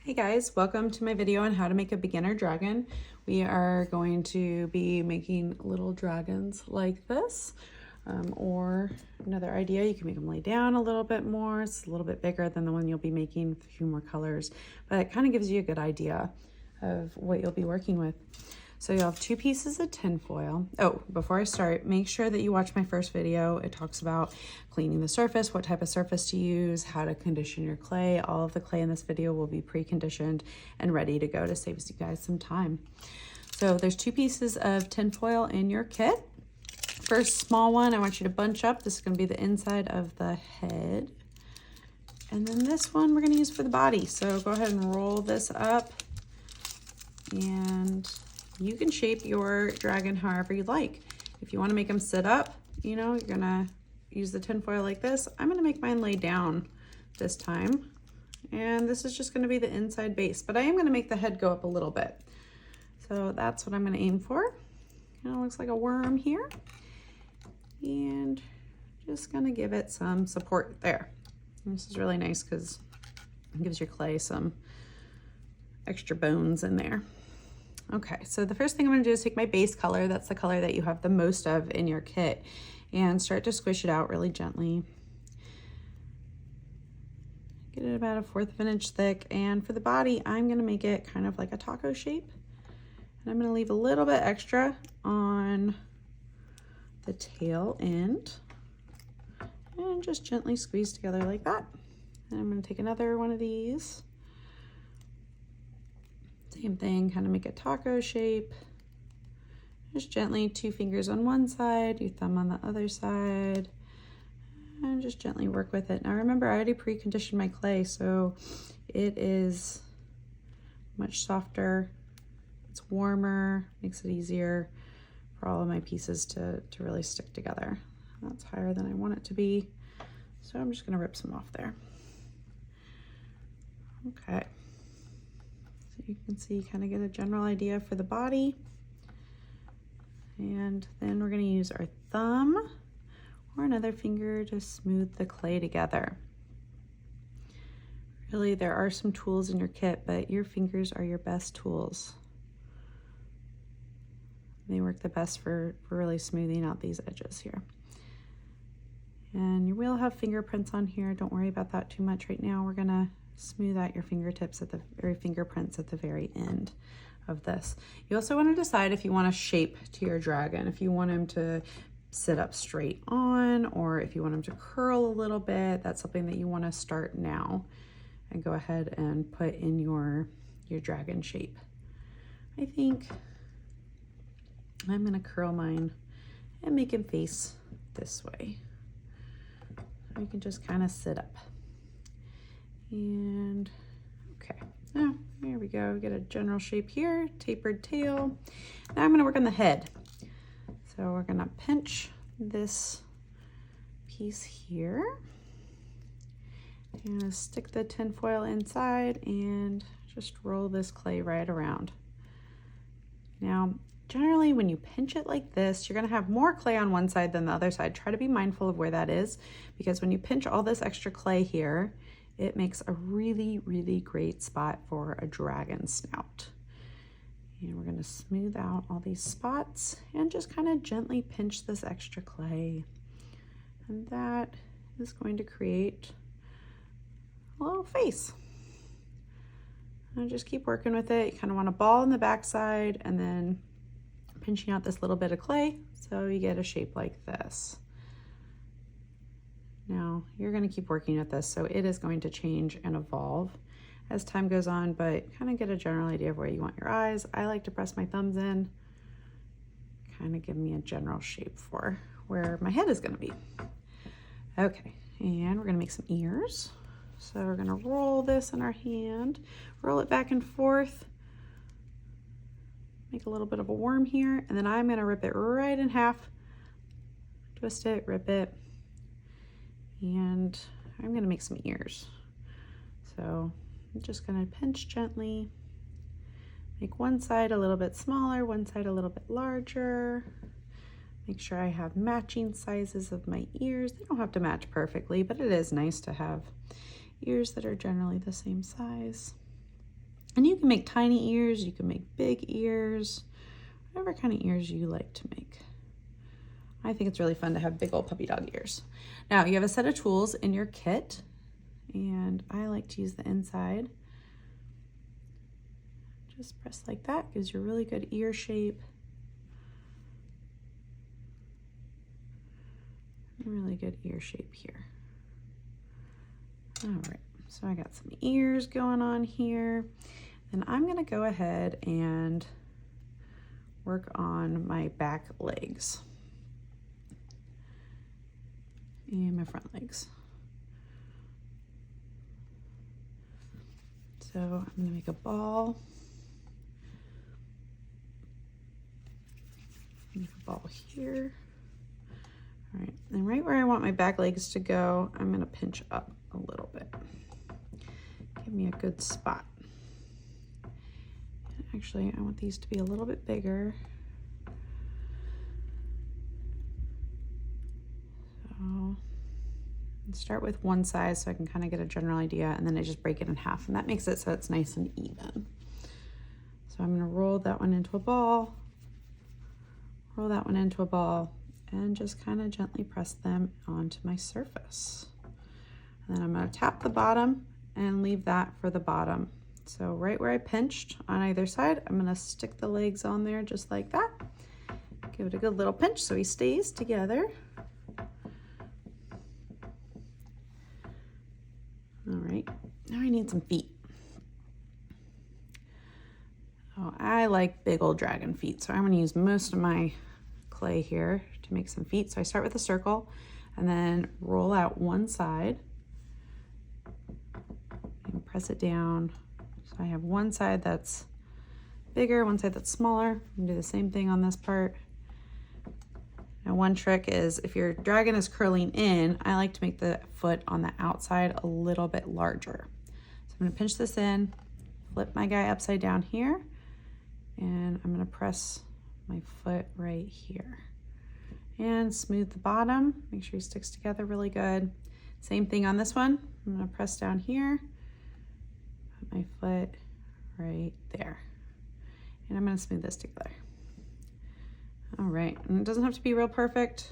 Hey guys, welcome to my video on how to make a beginner dragon. We are going to be making little dragons like this, or another idea, you can make them lay down a little bit more. It's a little bit bigger than the one you'll be making with a few more colors, but it kind of gives you a good idea of what you'll be working with. So you'll have 2 pieces of tin foil. Oh, before I start, make sure that you watch my first video. It talks about cleaning the surface, what type of surface to use, how to condition your clay. All of the clay in this video will be pre-conditioned and ready to go to save you guys some time. So there's 2 pieces of tin foil in your kit. First small one, I want you to bunch up. This is going to be the inside of the head. And then this one we're going to use for the body. So go ahead and roll this up, and you can shape your dragon however you like. If you want to make them sit up, you know, you're gonna use the tin foil like this. I'm gonna make mine lay down this time. And this is just gonna be the inside base, but I am gonna make the head go up a little bit. So that's what I'm gonna aim for. Kind of looks like a worm here. And just gonna give it some support there. And this is really nice because it gives your clay some extra bones in there. Okay, so the first thing I'm going to do is take my base color, that's the color that you have the most of in your kit, and start to squish it out really gently. Get it about 1/4 of an inch thick, and for the body, I'm going to make it kind of like a taco shape. And I'm going to leave a little bit extra on the tail end, and just gently squeeze together like that. And I'm going to take another one of these. Same thing, kind of make a taco shape. Just gently, 2 fingers on one side, your thumb on the other side, and just gently work with it. Now remember, I already preconditioned my clay, so it is much softer, it's warmer, makes it easier for all of my pieces to really stick together. That's higher than I want it to be, so I'm just gonna rip some off there. Okay. You can see, kind of get a general idea for the body. And then we're going to use our thumb or another finger to smooth the clay together. Really, there are some tools in your kit, but your fingers are your best tools. They work the best for really smoothing out these edges here. And you will have fingerprints on here. Don't worry about that too much right now. We're going to smooth out your fingertips fingerprints at the very end of this. You also want to decide if you want a shape to your dragon, if you want him to sit up straight on, or if you want him to curl a little bit. That's something that you want to start now and go ahead and put in your dragon shape. I think I'm going to curl mine and make him face this way. You can just kind of sit up. And okay, now here we go. Get a general shape here, tapered tail. Now I'm going to work on the head. So we're going to pinch this piece here and stick the tin foil inside and just roll this clay right around. Now, generally when you pinch it like this, you're going to have more clay on one side than the other side. Try to be mindful of where that is, because when you pinch all this extra clay here, it makes a really, really great spot for a dragon snout. And we're going to smooth out all these spots and just kind of gently pinch this extra clay. And that is going to create a little face. And just keep working with it. You kind of want a ball in the backside and then pinching out this little bit of clay so you get a shape like this. Now, you're going to keep working at this, so it is going to change and evolve as time goes on, but kind of get a general idea of where you want your eyes. I like to press my thumbs in, kind of give me a general shape for where my head is going to be. Okay, and we're going to make some ears. So we're going to roll this in our hand, roll it back and forth, make a little bit of a worm here, and then I'm going to rip it right in half, twist it, rip it, and I'm going to make some ears. So I'm just going to pinch gently, make one side a little bit smaller, one side a little bit larger. Make sure I have matching sizes of my ears. They don't have to match perfectly, but it is nice to have ears that are generally the same size. And you can make tiny ears, you can make big ears, whatever kind of ears you like to make. I think it's really fun to have big old puppy dog ears. Now you have a set of tools in your kit, and I like to use the inside. Just press like that, gives you a really good ear shape. A really good ear shape here. All right, so I got some ears going on here. And I'm gonna go ahead and work on my back legs and my front legs. So I'm gonna make a ball. Make a ball here. All right, and right where I want my back legs to go, I'm gonna pinch up a little bit. Give me a good spot. Actually, I want these to be a little bit bigger. So start with one side so I can kind of get a general idea, and then I just break it in half, and that makes it so it's nice and even. So I'm gonna roll that one into a ball, roll that one into a ball, and just kind of gently press them onto my surface. And then I'm gonna tap the bottom and leave that for the bottom. So right where I pinched on either side, I'm gonna stick the legs on there just like that. Give it a good little pinch so he stays together. All right, now I need some feet. Oh, I like big old dragon feet, so I'm gonna use most of my clay here to make some feet. So I start with a circle and then roll out one side and press it down. So I have one side that's bigger, one side that's smaller. I'm gonna do the same thing on this part. Now one trick is if your dragon is curling in, I like to make the foot on the outside a little bit larger. So I'm gonna pinch this in, flip my guy upside down here, and I'm gonna press my foot right here. And smooth the bottom, make sure he sticks together really good. Same thing on this one. I'm gonna press down here, put my foot right there. And I'm gonna smooth this together. All right, and it doesn't have to be real perfect.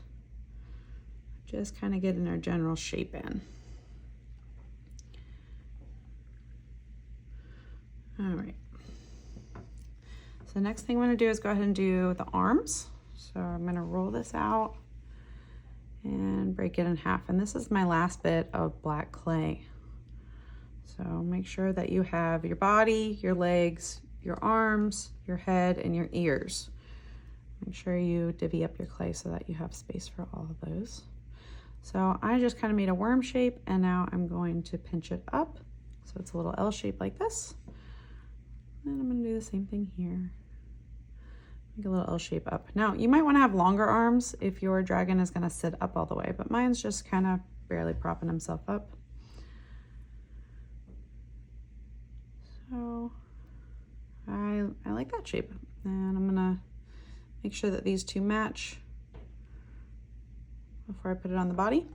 Just kind of getting our general shape in. All right. So the next thing I'm gonna do is go ahead and do the arms. So I'm gonna roll this out and break it in half. And this is my last bit of black clay. So make sure that you have your body, your legs, your arms, your head, and your ears. Make sure you divvy up your clay so that you have space for all of those. So I just kind of made a worm shape, and now I'm going to pinch it up. So it's a little L shape like this. And I'm gonna do the same thing here. Make a little L shape up. Now you might wanna have longer arms if your dragon is gonna sit up all the way, but mine's just kind of barely propping himself up. So I like that shape. And I'm gonna make sure that these two match before I put it on the body.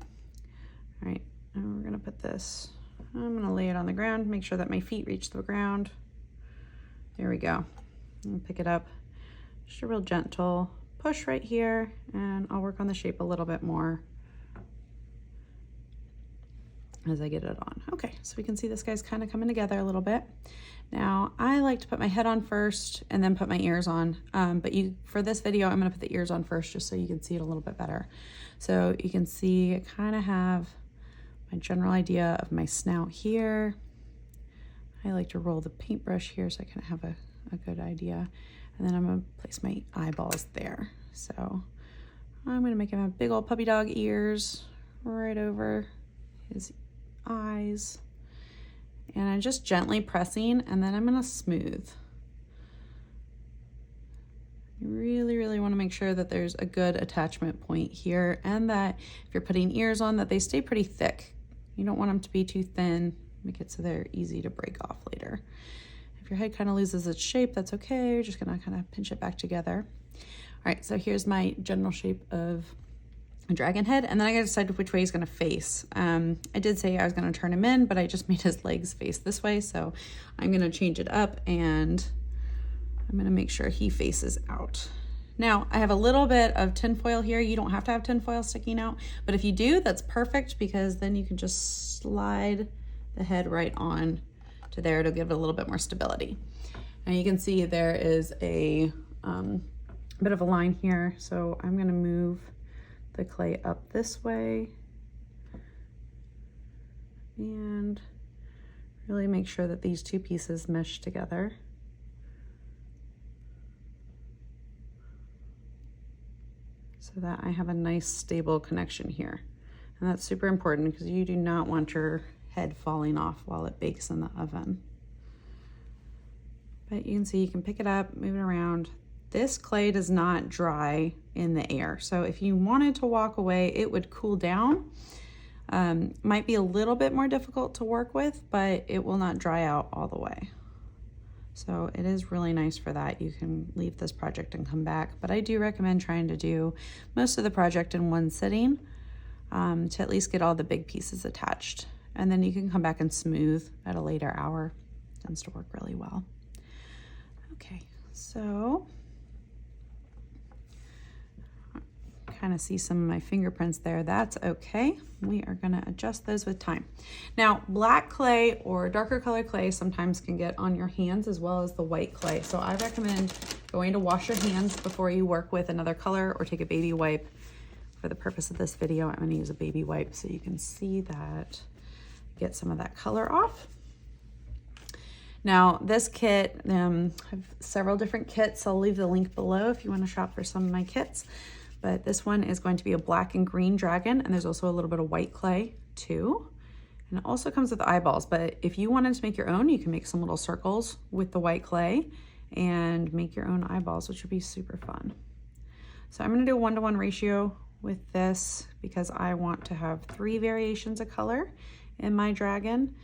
All right, and we're gonna put this, I'm gonna lay it on the ground, make sure that my feet reach the ground. There we go. And pick it up. Just a real gentle push right here, and I'll work on the shape a little bit more as I get it on. Okay, so we can see this guy's kind of coming together a little bit. Now, I like to put my head on first and then put my ears on, but for this video, I'm gonna put the ears on first just so you can see it a little bit better. So you can see I kind of have my general idea of my snout here. I like to roll the paintbrush here so I kind of have a good idea. And then I'm gonna place my eyeballs there. So I'm gonna make him have big old puppy dog ears right over his eyes. And I'm just gently pressing, and then I'm gonna smooth. You really, really wanna make sure that there's a good attachment point here, and that if you're putting ears on, that they stay pretty thick. You don't want them to be too thin, make it so they're easy to break off later. If your head kind of loses its shape, that's okay. You're just gonna kind of pinch it back together. All right, so here's my general shape of a dragon head, and then I gotta decide which way he's gonna face. I did say I was gonna turn him in, but I just made his legs face this way, so I'm gonna change it up and I'm gonna make sure he faces out. Now, I have a little bit of tinfoil here. You don't have to have tinfoil sticking out, but if you do, that's perfect, because then you can just slide the head right on to there. It'll give it a little bit more stability. And you can see there is a bit of a line here, so I'm gonna move the clay up this way and really make sure that these two pieces mesh together. So that I have a nice stable connection here. And that's super important because you do not want your head falling off while it bakes in the oven. But you can see you can pick it up, move it around. This clay does not dry in the air. So if you wanted to walk away, it would cool down. Might be a little bit more difficult to work with, but it will not dry out all the way. So it is really nice for that. You can leave this project and come back, but I do recommend trying to do most of the project in one sitting to at least get all the big pieces attached. And then you can come back and smooth at a later hour. It tends to work really well. Okay, so kind of see some of my fingerprints there. That's okay. We are going to adjust those with time. Now, black clay or darker color clay sometimes can get on your hands as well as the white clay. So I recommend going to wash your hands before you work with another color, or take a baby wipe. For the purpose of this video, I'm going to use a baby wipe so you can see that, get some of that color off. Now, this kit, I have several different kits. I'll leave the link below if you want to shop for some of my kits. But this one is going to be a black and green dragon, and there's also a little bit of white clay too. And it also comes with eyeballs, but if you wanted to make your own, you can make some little circles with the white clay and make your own eyeballs, which would be super fun. So I'm gonna do a 1-to-1 ratio with this because I want to have 3 variations of color in my dragon.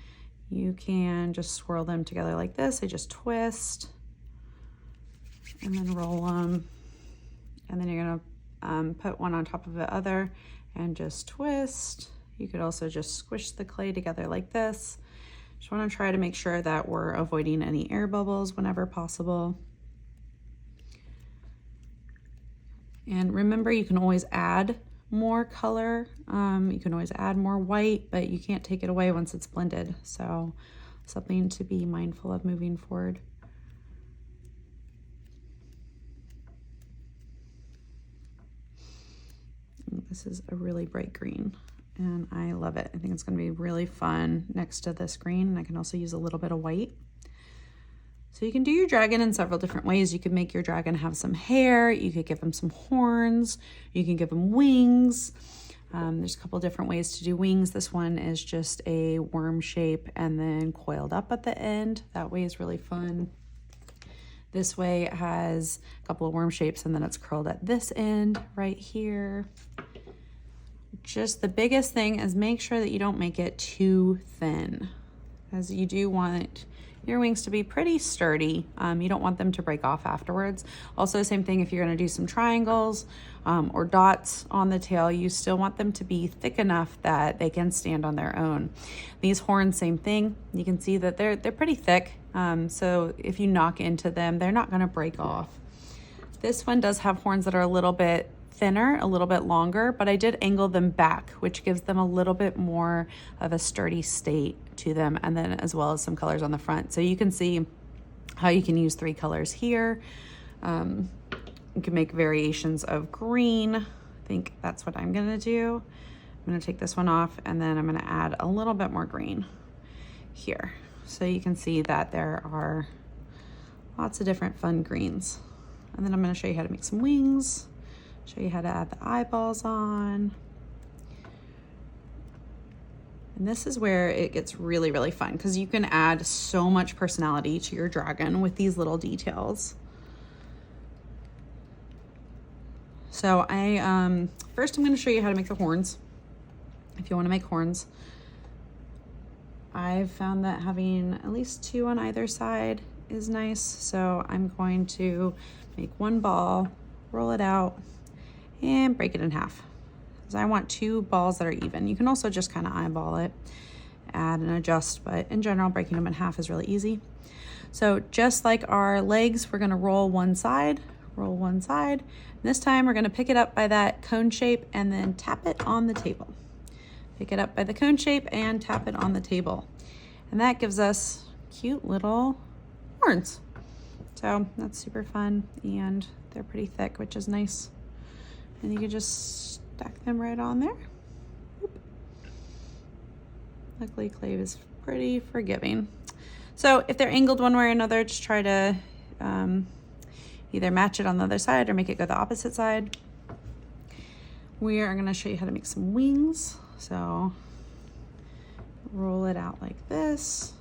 You can just swirl them together like this. They just twist and then roll them. And then you're gonna put one on top of the other and just twist. You could also just squish the clay together like this. Just want to try to make sure that we're avoiding any air bubbles whenever possible. And remember, you can always add more color. You can always add more white, but you can't take it away once it's blended. So something to be mindful of moving forward. This is a really bright green and I love it. I think it's going to be really fun next to this green. And I can also use a little bit of white. So you can do your dragon in several different ways. You could make your dragon have some hair. You could give him some horns. You can give him wings. There's a couple different ways to do wings. This one is just a worm shape and then coiled up at the end. That way is really fun. This way it has a couple of worm shapes and then it's curled at this end right here. Just the biggest thing is make sure that you don't make it too thin, as you do want your wings to be pretty sturdy. You don't want them to break off afterwards. Also, same thing if you're going to do some triangles or dots on the tail, you still want them to be thick enough that they can stand on their own. These horns, same thing. You can see that they're pretty thick, so if you knock into them, they're not going to break off. This one does have horns that are a little bit thinner, a little bit longer, but I did angle them back, which gives them a little bit more of a sturdy state to them, and then as well as some colors on the front. So you can see how you can use 3 colors here. You can make variations of green. I think that's what I'm gonna do. I'm gonna take this one off and then I'm gonna add a little bit more green here. So you can see that there are lots of different fun greens. And then I'm gonna show you how to make some wings, show you how to add the eyeballs on. And this is where it gets really, really fun because you can add so much personality to your dragon with these little details. So first I'm going to show you how to make the horns. If you want to make horns, I've found that having at least 2 on either side is nice. So I'm going to make one ball, roll it out, and break it in half. because I want 2 balls that are even. You can also just kind of eyeball it, add and adjust, but in general, breaking them in half is really easy. So just like our legs, we're gonna roll one side. This time we're gonna pick it up by that cone shape and then tap it on the table. Pick it up by the cone shape and tap it on the table. And that gives us cute little horns. So that's super fun, and they're pretty thick, which is nice. And you can just stack them right on there. Oop. Luckily, clay is pretty forgiving. So if they're angled one way or another, just try to either match it on the other side or make it go the opposite side. We are gonna show you how to make some wings. So roll it out like this.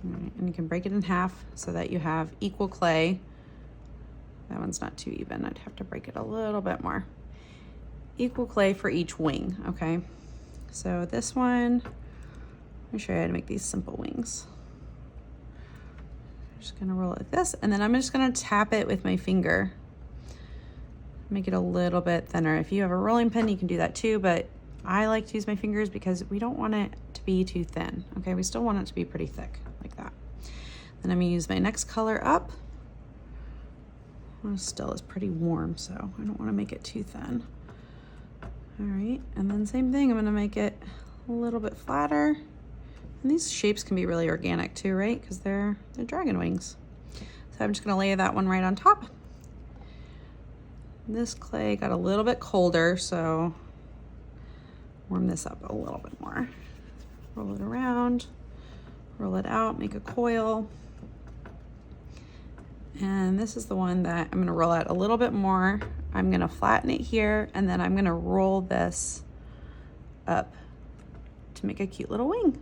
Right, and you can break it in half so that you have equal clay. That one's not too even. I'd have to break it a little bit more. Equal clay for each wing, okay? So this one, let me show you how to make these simple wings. I'm just gonna roll it like this, and then I'm just gonna tap it with my finger. Make it a little bit thinner. If you have a rolling pin, you can do that too, but I like to use my fingers because we don't want it to be too thin, okay? We still want it to be pretty thick, like that. Then I'm gonna use my next color up. Well, still is pretty warm, so I don't wanna make it too thin. All right, and then same thing, I'm gonna make it a little bit flatter. And these shapes can be really organic too, right? Because they're dragon wings. So I'm just gonna lay that one right on top. This clay got a little bit colder, so warm this up a little bit more. Roll it around, roll it out, make a coil. And this is the one that I'm gonna roll out a little bit more. I'm gonna flatten it here, and then I'm gonna roll this up to make a cute little wing.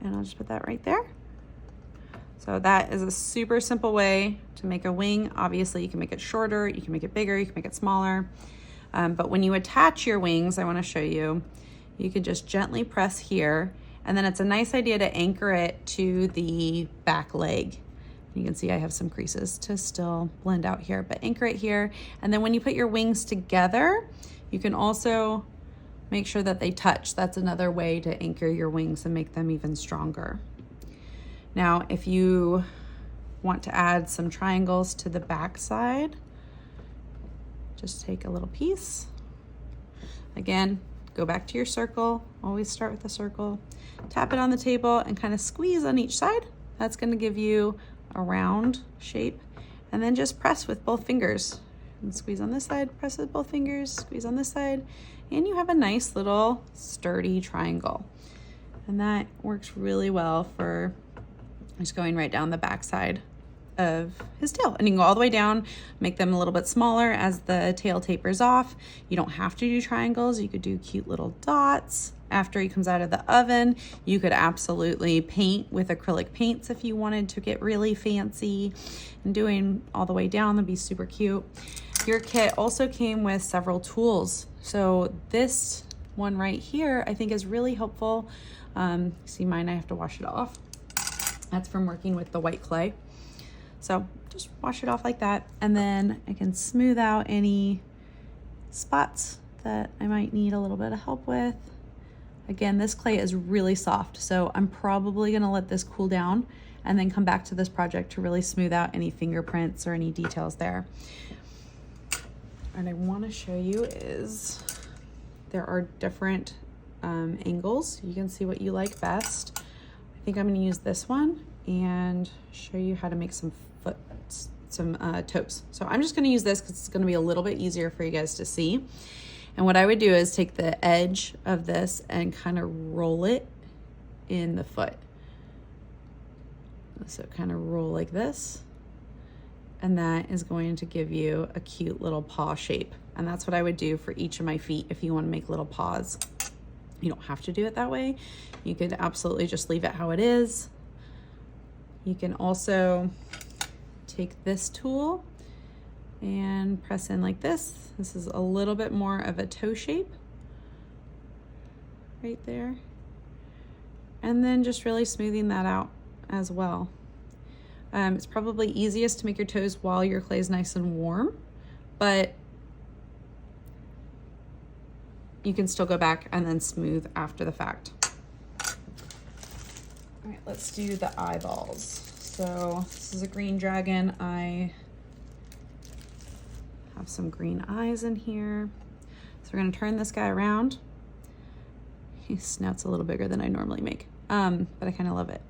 And I'll just put that right there. So that is a super simple way to make a wing. Obviously, you can make it shorter, you can make it bigger, you can make it smaller. But when you attach your wings, I wanna show you, you can just gently press here, and then it's a nice idea to anchor it to the back leg. You can see I have some creases to still blend out here, but anchor it here. And then when you put your wings together, you can also make sure that they touch. That's another way to anchor your wings and make them even stronger. Now, if you want to add some triangles to the back side, just take a little piece. Again, go back to your circle. Always start with a circle. Tap it on the table and kind of squeeze on each side. That's going to give you a round shape, and then just press with both fingers and squeeze on this side, press with both fingers, squeeze on this side, and you have a nice little sturdy triangle. And that works really well for just going right down the back side of his tail. And you can go all the way down, make them a little bit smaller as the tail tapers off. You don't have to do triangles. You could do cute little dots. After he comes out of the oven, you could absolutely paint with acrylic paints if you wanted to get really fancy, and doing all the way down, that'd be super cute. Your kit also came with several tools. So this one right here, I think is really helpful. See mine, I have to wash it off. That's from working with the white clay. So just wash it off like that. And then I can smooth out any spots that I might need a little bit of help with. Again, this clay is really soft, so I'm probably gonna let this cool down and then come back to this project to really smooth out any fingerprints or any details there. And I wanna show you is there are different angles. You can see what you like best. I think I'm gonna use this one and show you how to make some toes. So I'm just gonna use this because it's gonna be a little bit easier for you guys to see. And what I would do is take the edge of this and kind of roll it in the foot. So kind of roll like this. And that is going to give you a cute little paw shape. And that's what I would do for each of my feet if you want to make little paws. You don't have to do it that way. You could absolutely just leave it how it is. You can also take this tool and press in like this. This is a little bit more of a toe shape right there. And then just really smoothing that out as well. It's probably easiest to make your toes while your clay is nice and warm, but you can still go back and then smooth after the fact. All right, let's do the eyeballs. So this is a green dragon. I have some green eyes in here. So we're gonna turn this guy around. His snout's a little bigger than I normally make, but I kind of love it.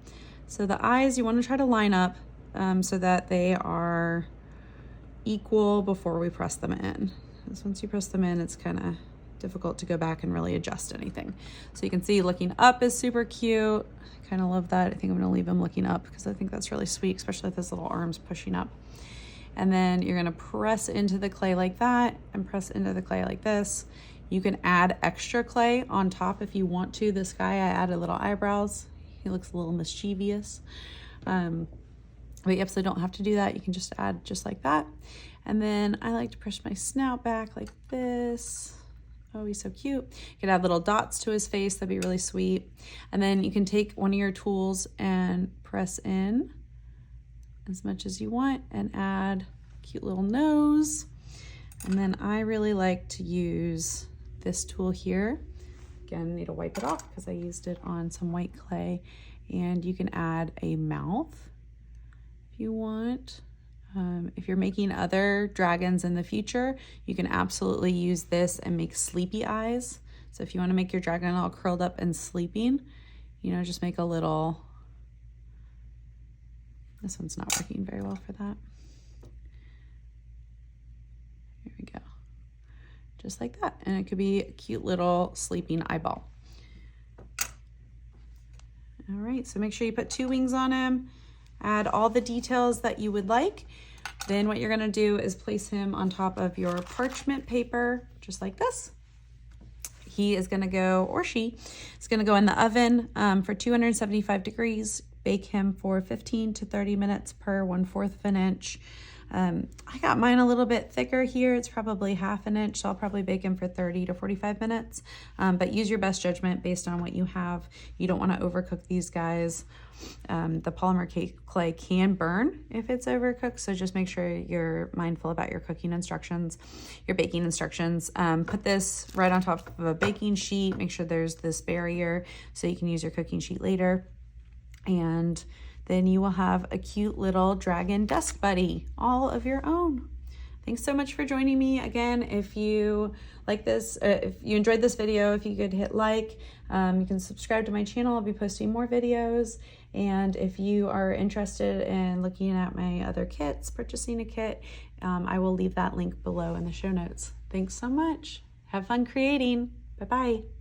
So the eyes, you want to try to line up so that they are equal before we press them in. Because once you press them in, it's kind of difficult to go back and really adjust anything. So you can see looking up is super cute. I kind of love that. I think I'm going to leave him looking up because I think that's really sweet, especially with his little arms pushing up. And then you're going to press into the clay like that and press into the clay like this. You can add extra clay on top if you want to. This guy, I added little eyebrows. He looks a little mischievous. But you absolutely don't have to do that. You can just add just like that. And then I like to push my snout back like this. Oh, he's so cute. You could add little dots to his face. That'd be really sweet. And then you can take one of your tools and press in as much as you want and add a cute little nose. And then I really like to use this tool here. Again, need to wipe it off because I used it on some white clay. And you can add a mouth if you want. If you're making other dragons in the future, you can absolutely use this and make sleepy eyes. So if you want to make your dragon all curled up and sleeping, you know, just make a little, this one's not working very well for that. Here we go. Just like that. And it could be a cute little sleeping eyeball. All right, so make sure you put 2 wings on him, add all the details that you would like. Then what you're gonna do is place him on top of your parchment paper, just like this. He is gonna go, or she, is gonna go in the oven for 275 degrees, bake him for 15 to 30 minutes per 1/4 of an inch. I got mine a little bit thicker here. It's probably 1/2 an inch, so I'll probably bake him for 30 to 45 minutes. But use your best judgment based on what you have. You don't want to overcook these guys. The polymer cake clay can burn if it's overcooked, so just make sure you're mindful about your cooking instructions, your baking instructions. Put this right on top of a baking sheet. Make sure there's this barrier so you can use your cooking sheet later. And then you will have a cute little dragon desk buddy, all of your own. Thanks so much for joining me. Again, if you like this, if you enjoyed this video, if you could hit like, you can subscribe to my channel. I'll be posting more videos. And if you are interested in looking at my other kits, purchasing a kit, I will leave that link below in the show notes. Thanks so much. Have fun creating. Bye-bye.